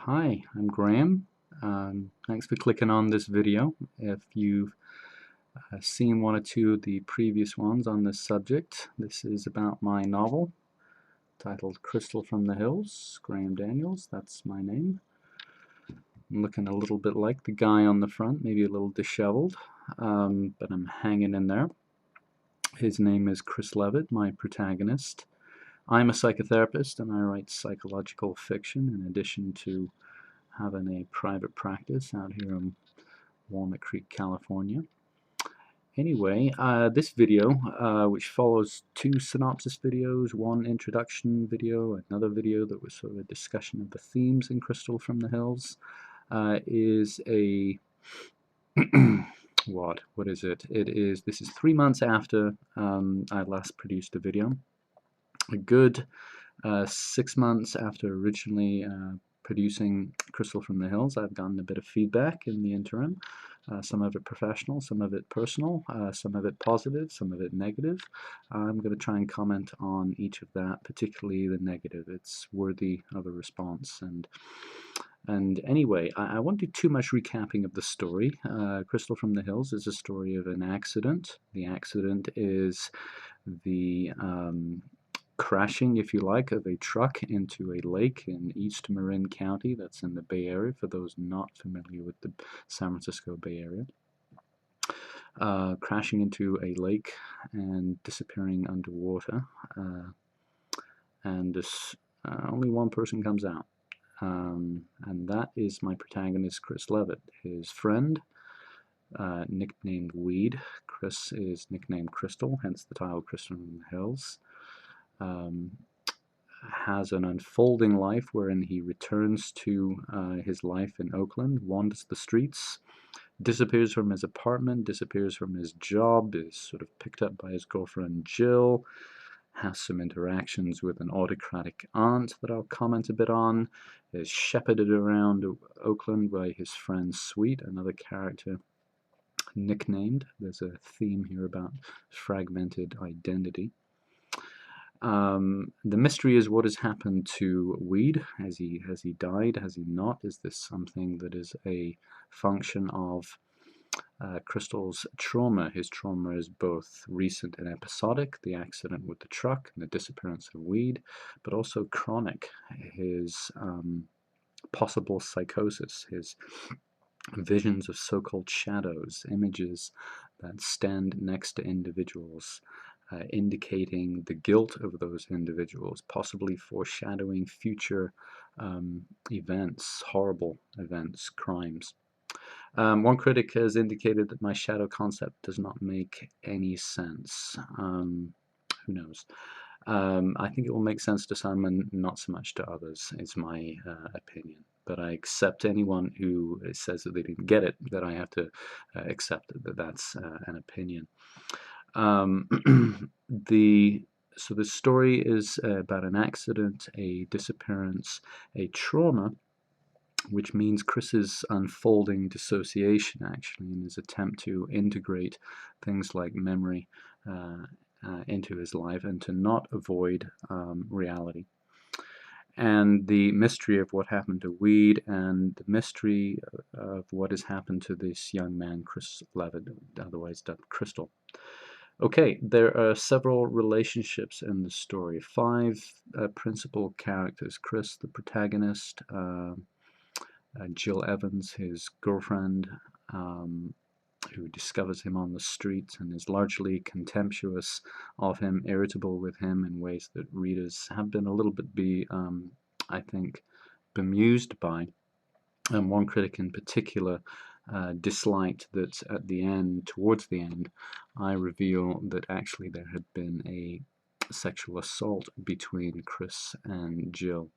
Hi, I'm Graeme. Thanks for clicking on this video. If you've seen one or two of the previous ones on this subject, this is about my novel titled Crystal from the Hills. Graeme Daniels, that's my name. I'm looking a little bit like the guy on the front, maybe a little disheveled, but I'm hanging in there. His name is Chris Levitt, my protagonist. I'm a psychotherapist and I write psychological fiction in addition to having a private practice out here in Walnut Creek, California. Anyway, this video, which follows two synopsis videos, one introduction video, another video that was sort of a discussion of the themes in Crystal from the Hills, is a what is it? This is 3 months after I last produced a video. A good 6 months after originally producing Crystal from the Hills. I've gotten a bit of feedback in the interim, some of it professional, some of it personal, some of it positive, some of it negative. I'm going to try and comment on each of that, particularly the negative. It's worthy of a response. And anyway, I won't do too much recapping of the story. Crystal from the Hills is a story of an accident. The accident is the crashing, if you like, of a truck into a lake in East Marin County, that's in the Bay Area, for those not familiar with the San Francisco Bay Area. Crashing into a lake and disappearing underwater, and only one person comes out, and that is my protagonist, Chris Levitt. His friend, nicknamed Weed. Chris is nicknamed Crystal, hence the title Crystal from the Hills. Has an unfolding life wherein he returns to his life in Oakland, wanders the streets, disappears from his apartment, disappears from his job, is sort of picked up by his girlfriend Jill, has some interactions with an autocratic aunt that I'll comment a bit on, is shepherded around Oakland by his friend Sweet, another character nicknamed. There's a theme here about fragmented identity. The mystery is what has happened to Weed. Has he died? Has he not? Is this something that is a function of Crystal's trauma? His trauma is both recent and episodic, the accident with the truck and the disappearance of Weed, but also chronic, his possible psychosis, his visions of so-called shadows, images that stand next to individuals, indicating the guilt of those individuals, possibly foreshadowing future events, horrible events, crimes. One critic has indicated that my shadow concept does not make any sense. Who knows? I think it will make sense to some and not so much to others, is my opinion. But I accept anyone who says that they didn't get it, that I have to accept that that's an opinion. So the story is about an accident, a disappearance, a trauma, which means Chris's unfolding dissociation, actually, in his attempt to integrate things like memory into his life and to not avoid reality. And the mystery of what happened to Weed and the mystery of what has happened to this young man, Chris Levitt, otherwise dubbed Crystal. Okay, there are several relationships in the story. 5 principal characters. Chris, the protagonist, Jill Evans, his girlfriend, who discovers him on the streets and is largely contemptuous of him, irritable with him in ways that readers have been a little bit, I think, bemused by. And one critic in particular disliked that at the end, towards the end, I reveal that actually there had been a sexual assault between Chris and Jill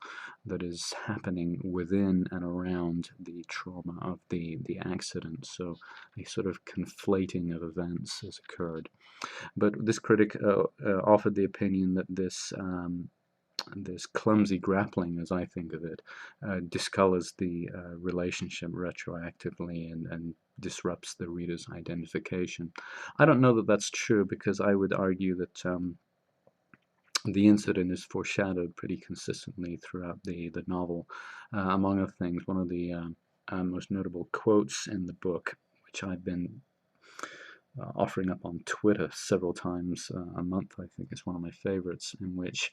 that is happening within and around the trauma of the accident. So a sort of conflating of events has occurred. But this critic offered the opinion that this clumsy grappling, as I think of it, discolors the relationship retroactively and disrupts the reader's identification. I don't know that that's true, because I would argue that The incident is foreshadowed pretty consistently throughout the novel. Among other things, one of the most notable quotes in the book, which I've been offering up on Twitter several times a month, I think is one of my favorites, in which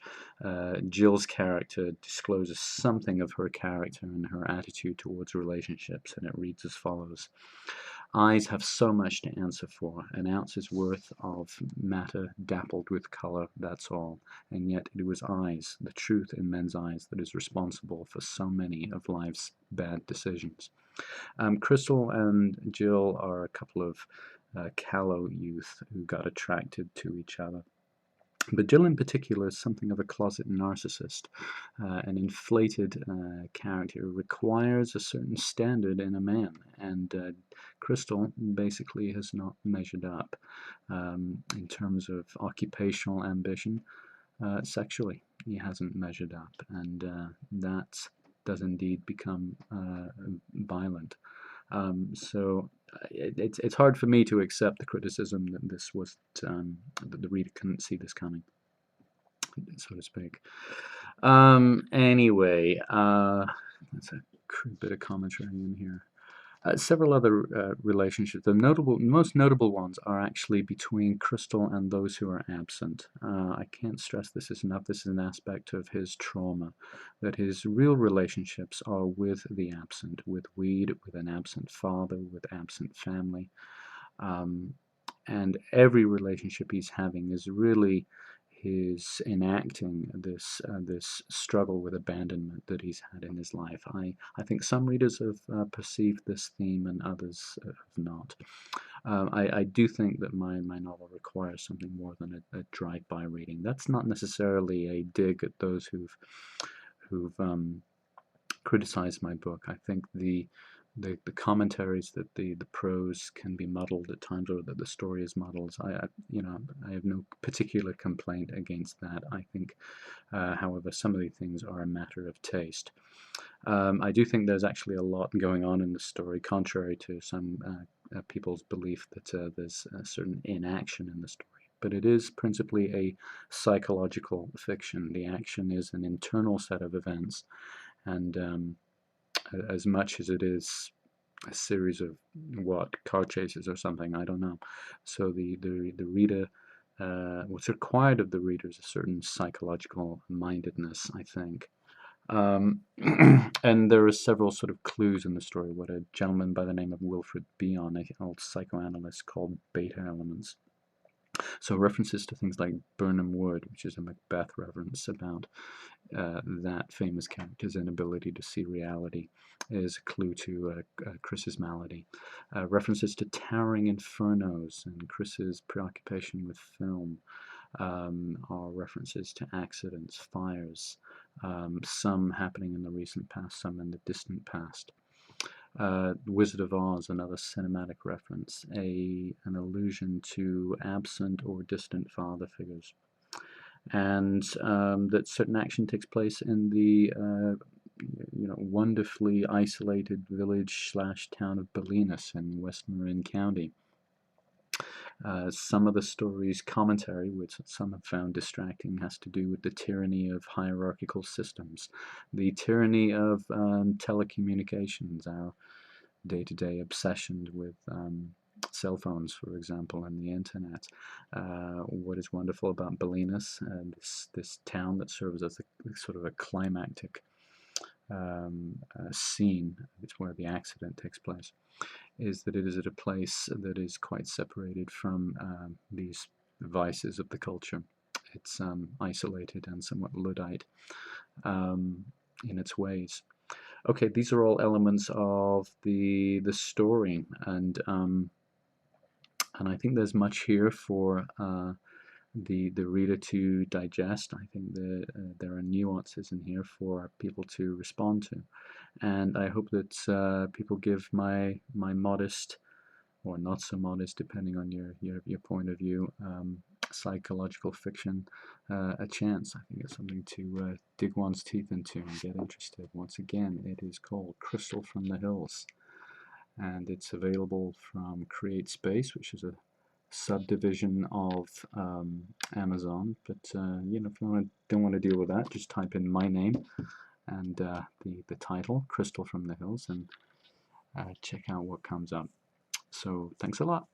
Jill's character discloses something of her character and her attitude towards relationships, and it reads as follows. Eyes have so much to answer for. An ounce's worth of matter dappled with color, that's all. And yet it was eyes, the truth in men's eyes, that is responsible for so many of life's bad decisions. Crystal and Jill are a couple of callow youth who got attracted to each other. But Jill in particular is something of a closet narcissist. An inflated character who requires a certain standard in a man, and Crystal basically has not measured up in terms of occupational ambition. Sexually, he hasn't measured up, and that does indeed become violent. So it's hard for me to accept the criticism that this was that the reader couldn't see this coming, so to speak. Anyway, that's a crude bit of commentary in here. Several other relationships. The most notable ones are actually between Crystal and those who are absent. I can't stress this enough. This is an aspect of his trauma, that his real relationships are with the absent, with Weed, with an absent father, with absent family. And every relationship he's having is really his enacting this struggle with abandonment that he's had in his life. I think some readers have perceived this theme and others have not. I do think that my novel requires something more than a drive-by reading. That's not necessarily a dig at those who've criticized my book. I think the commentaries, that the prose can be muddled at times, or that the story is muddled. I have no particular complaint against that. I think, however, some of the things are a matter of taste. I do think there's actually a lot going on in the story, contrary to some people's belief that there's a certain inaction in the story. But it is principally a psychological fiction. The action is an internal set of events, and as much as it is a series of car chases or something, I don't know. So the reader, what's required of the reader is a certain psychological mindedness, I think. And there are several sort of clues in the story. What a gentleman by the name of Wilfred Bion, an old psychoanalyst, called beta elements. So references to things like Birnam Wood, which is a Macbeth reference about that famous character's inability to see reality, is a clue to Chris's malady. References to towering infernos and Chris's preoccupation with film are references to accidents, fires, some happening in the recent past, some in the distant past. Wizard of Oz, another cinematic reference, an allusion to absent or distant father figures, and that certain action takes place in the wonderfully isolated village/town of Bolinas in West Marin County. Some of the story's commentary, which some have found distracting, has to do with the tyranny of hierarchical systems, the tyranny of telecommunications, our day-to-day obsession with cell phones, for example, and the internet. What is wonderful about Bolinas, this town that serves as a sort of a climactic scene, it's where the accident takes place, is that it is at a place that is quite separated from these vices of the culture. It's isolated and somewhat Luddite in its ways. Okay, these are all elements of the story, and I think there's much here for the reader to digest. I think there are nuances in here for people to respond to, and I hope that people give my modest, or not so modest, depending on your point of view, psychological fiction a chance. I think it's something to dig one's teeth into and get interested. Once again, it is called Crystal from the Hills, and it's available from Create Space, which is a subdivision of Amazon. But you know, if you don't want to deal with that, just type in my name and the title, Crystal from the Hills, and check out what comes up. So thanks a lot.